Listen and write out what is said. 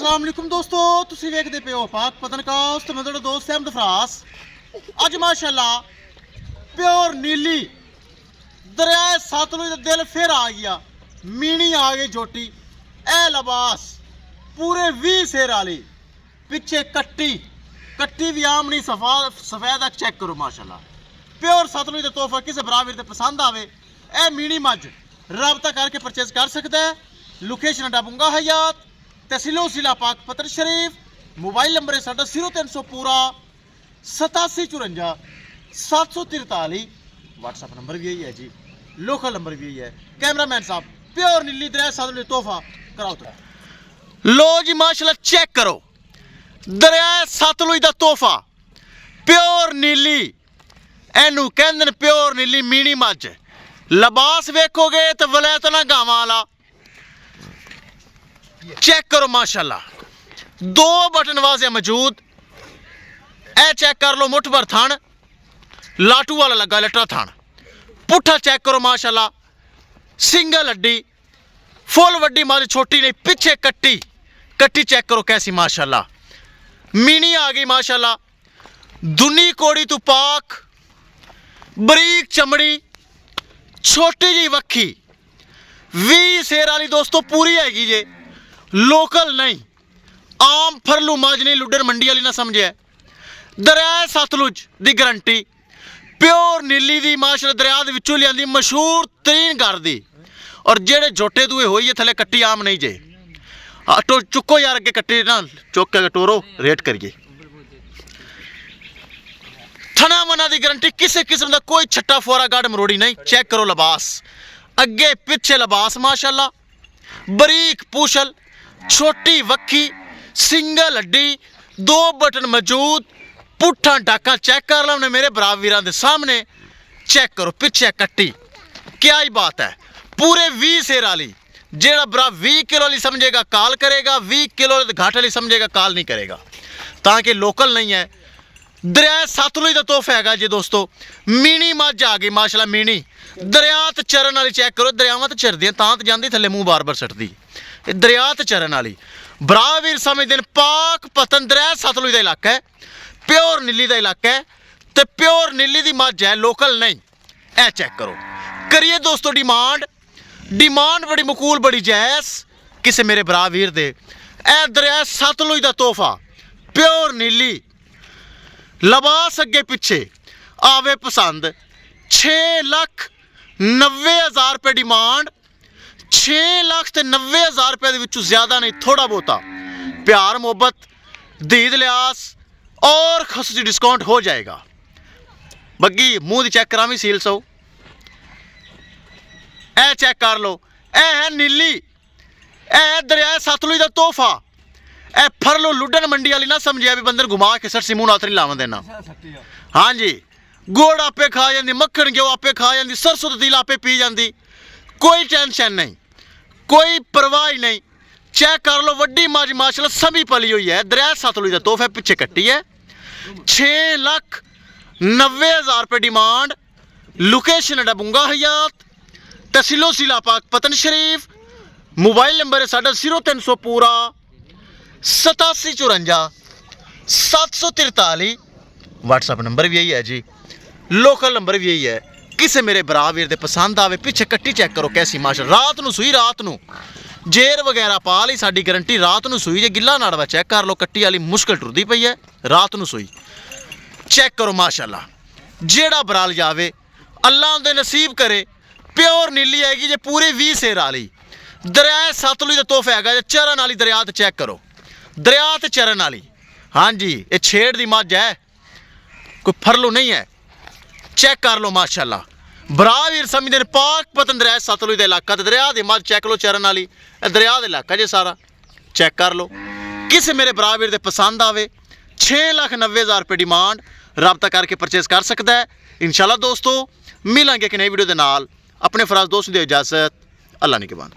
अस्सलाम वालेकुम दोस्तों, तुसीं वेखदे पे हो पाक पतनकास्ट ते मैं तुहाडा दोस्त अहमद फरास। अज माशाअल्लाह प्योर नीली दरिया सतलुज दा दिल फिर आ गया। मीनी आ गई झोटी। ए लबास पूरे 20 सेर वाली, पिछे कट्टी भी आम नहीं सफेद चेक करो माशाअल्लाह। प्योर सतलुज दा तोहफा किसी बराबर ते पसंद आवे ए मीनी मज रबता करके परचेज कर सकता है। लोकेशन डाबूंगा हयात तहसीलो जिला पाक पतन शरीफ। मोबाइल नंबर है साडा 0300 पूरा 8754 743। व्हाट्सअप नंबर भी यही है जी, लोकल नंबर भी यही है। कैमरामैन साहब प्योर नीली दरिया सतलुज तोहफा कराओ तो लो जी माशाल्लाह। चेक करो दरिया सतलुज दा तोहफा प्योर नीली, एनू कहंदे ने प्योर नीली मीनी मज। लिबास वेखोगे तो वलैतना गावां वाला। चेक करो माशाल्लाह, 2 बटन वाजे मौजूद। ए चेक कर लो मुठ भर थान, लाटू वाला लगा लटा थान। पुट्ठा चेक करो माशाल्लाह, सिंगल हड्डी, फुल वड्डी मारी छोटी नहीं, पिछे कट्टी चेक करो कैसी माशाल्लाह। मीनी आ गई माशाल्लाह, दुनी कोड़ी तू पाक, बरीक चमड़ी, छोटी जी वक्खी, 20 सेर वाली दोस्तों पूरी हैगी जे। लोकल नहीं, आम फरलू मज नहीं, लुडर मंडी वाली ना समझे। दरिया सतलुज दी गारंटी प्योर नीली दी माशाल्लाह, दरिया दे विचों लियांदी मशहूर तरीन घर दी। और जेड़े झोटे दुए होई है थले कट्टी आम नहीं जे। तो चुको यार अगे कट्टी ना चुक के टोरो रेट करिए। थना मना दी गारंटी, किसी किस्म का कोई छट्टा फोरा गाड़ मरोड़ी नहीं। चेक करो लिबास, अगे पिछे लिबास माशाल्लाह, बरीक पूछल, छोटी वक्खी, सिंगल हड्डी, 2 बटन मौजूद। पुट्ठा डाका चेक कर लो मेरे भरा वीरां दे सामने। चेक करो पिछे कट्टी, क्या ही बात है। पूरे 20 सेर वाली, जेड़ा भरा 20 किलो वाली समझेगा कॉल करेगा, 20 किलो घाट वाली समझेगा कॉल नहीं करेगा, ताकि लोकल नहीं है। दरिया सतलुज का तोहफा है जी दोस्तों। मीनी मज आ गई माशाल्लाह, मीनी दरिया ते चरण वाली। चेक करो दरियावां ते चरदियां तां ते जांदी, थल्ले मूँह बार सटदी। दरिया ते चरण वाली भरा वीर समझदे ने पाक पतन दरिया सतलुज का इलाका है, प्योर नीली का इलाका है, तो प्योर नीली की मज है, लोकल नहीं। ए चेक करो, करिए दोस्तों डिमांड बड़ी मकूल, बड़ी जायज़ किसी मेरे भरा वीर दे। ए दरिया सतलुज का तोहफा प्योर नीली, लिबास अगे पिछे आवे पसंद। 6,90,000 रुपये डिमांड, 6,90,000 रुपये के ज्यादा नहीं, थोड़ा बहुता प्यार मोहब्बत दीद लिहाज और खसूसी डिस्काउंट हो जाएगा। बग्गी मुंह दी चेक करावी सील सो, ए चेक कर लो। ए है नीली, ए दरिया सतलुज का तोहफा। ए फरलो लुडन मंडी वाली ना समझे भी बंदे घुमा के सर मुंह नाथ नहीं लावन देना। हाँ जी, गुड़ आपे खा जाती, मक्खन घ्यो आपे खा जाती, सरसों तेल आपे पी जाती, कोई टेंशन नहीं, कोई परवाह नहीं। चेक कर लो वड्डी मज माशाल्लाह सभी पली हुई है। दरिया सतलुज का तोहफा पिछे कट्टी है। 6,90,000 रुपये डिमांड। लोकेशन डाबूंगा हयात तहसीलो जिला पाक पतन शरीफ। मोबाइल नंबर है साडा 0300 पूरा 8754 743। व्हाट्सअप नंबर भी यही है जी, लोकल नंबर भी यही है। किसे मेरे भरा वीर दे पसंद आवे। पिछे कट्टी चेक करो कैसी माशाल्लाह, रात नू सुई, रात नू जेर वगैरह पा ली, साडी गारंटी रात नू सुई। जे गिला नाड़वा चेक कर लो, कट्टी वाली मुश्किल टुरदी पई है, रात नू सुई। चेक करो माशाल्लाह, जेड़ा बराल जावे अल्लाह उनदे नसीब करे। प्योर नीली आएगी जे पूरी 20 सेर वाली। दरिया सतलुज का तोहफा है, चरण वाली दरिया ते चेक करो, दरिया ते चरण वाली। हाँ जी, ये छेड़ दी मज है, कोई फरलू नहीं है। चेक कर लो माशाल्लाह, भरा वीर समझदे ने पाक पतन दरिया सतलुज का इलाका। तो दरिया दी मज चेक लो, चरण वाली दरिया का इलाका जे सारा। चेक कर लो, किसी मेरे भरा वीर दे पसंद आवे। 6,90,000 रुपये डिमांड, रबता करके परचेज कर सकता है। इंशाल्लाह दोस्तों मिलांगे एक नई वीडियो के नाल। अपने फराज दोस्त दी इजाजत, अल्लाह निगहबान।